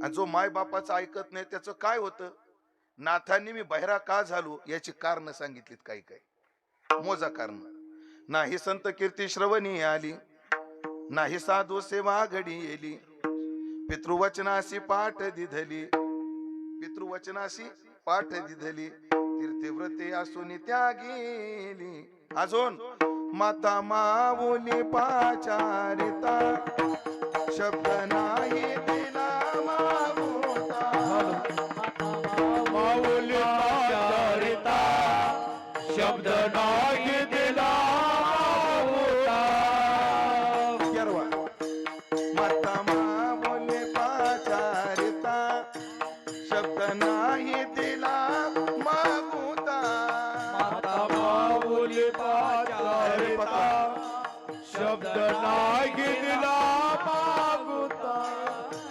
आणि जो माय बापाचं ऐकत नाही त्याचं काय होतं? नाथांनी मी बहिरा का झालो याची कारण सांगितलीत. काही काही मोजा कारण. नाही संत कीर्ती श्रवणी आली, नाही साधू सेवा घडी येली, पितृवचनासी पाठ दिधली, पितृवचनासी पाठ दिधली, तीर्थव्रते असून त्या गेली. अजून माता माऊली पाचारिता, शब्द नाही दिला मागोता. माऊली पाचारिता, शब्द नाही दिला होता. केरवा. माता माऊली पाचारिता, शब्द नाही दिला मागोता. माता माऊली पाचारिता, शब्द नाही दिला मागुता.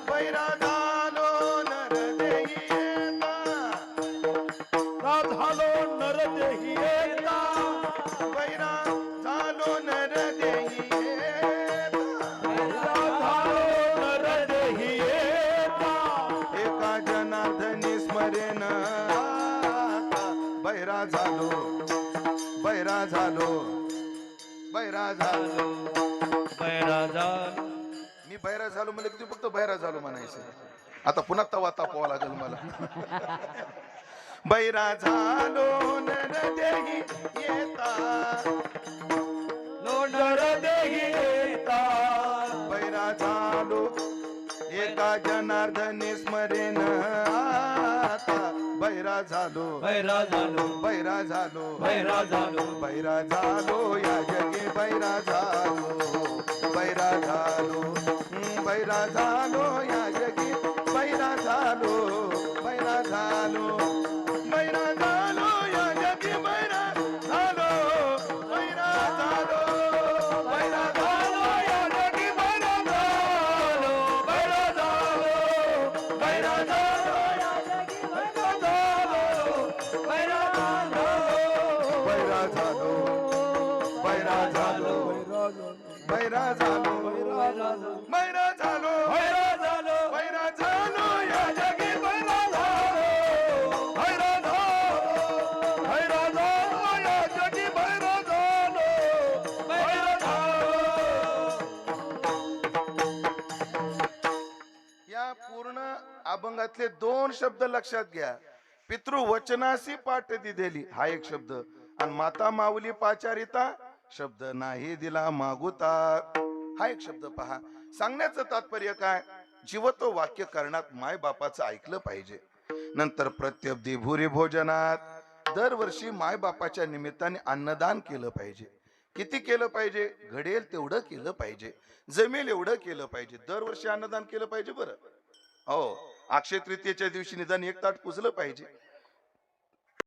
बैरा झालो नर देही येता, ना झालो नरदेही येता, बैरा झालो नर देही येता. ना झालो नरदेही येता. एका जनार्दनी स्मरेन आता, बैरा झालो, बैरा झालो, बैरा झालो. बैरा झालो. मी बैरा झालो म्हणजे किती फक्त बैरा झालो म्हणायचं. आता पुन्हा तवा तापवा लागेल मला. बैरा झालो नर देही येता, लो नरदेही येता. बैरा झालो एका जनार्दनी स्मरेन आता, बैरा झालो, बैरा झालो. बैरा झालो, बैरा झालो. बैरा झालो या जगी, बैरा झालो, बैरा झालो, बैरा झालो या जगी, बैरा झालो, बैरा झालो, बैरा झालो या जगी, बैरा झालो, बैरा झालो, बैरा झालो या जगी, बैरा झालो, बैरा झालो, बैरा झालो या जगी, बैरा झालो, बैरा झालो, बैरा झालो, बैरा झालो, बैरा झालो, बैरा झालो, बैरा झालो. बैरा झालो या जगी, बैरा झालो, बैरा झालो, बैरा झालो या जगी, बैरा झालो, बैरा झालो. या पूर्ण अभंगातले 2 शब्द लक्षात घ्या. पितृवचनासी पाठ दिलेली हा एक शब्द, आणि माता माऊली पाचारिता, शब्द नाही दिला मागुता हा एक शब्द. पहा, सांगण्याचं तात्पर्य काय? जीवत्व वाक्य करण्यात माय बापाचं ऐकलं पाहिजे. नंतर प्रत्यब्दी भूरी भोजनात दरवर्षी माय बापाच्या निमित्ताने अन्नदान केलं पाहिजे. किती केलं पाहिजे? घडेल तेवढं केलं पाहिजे, जमेल एवढं केलं पाहिजे. दरवर्षी अन्नदान केलं पाहिजे. बरं हो, अक्षय तृतीयेच्या दिवशी निदान 1 ताट पुजलं पाहिजे.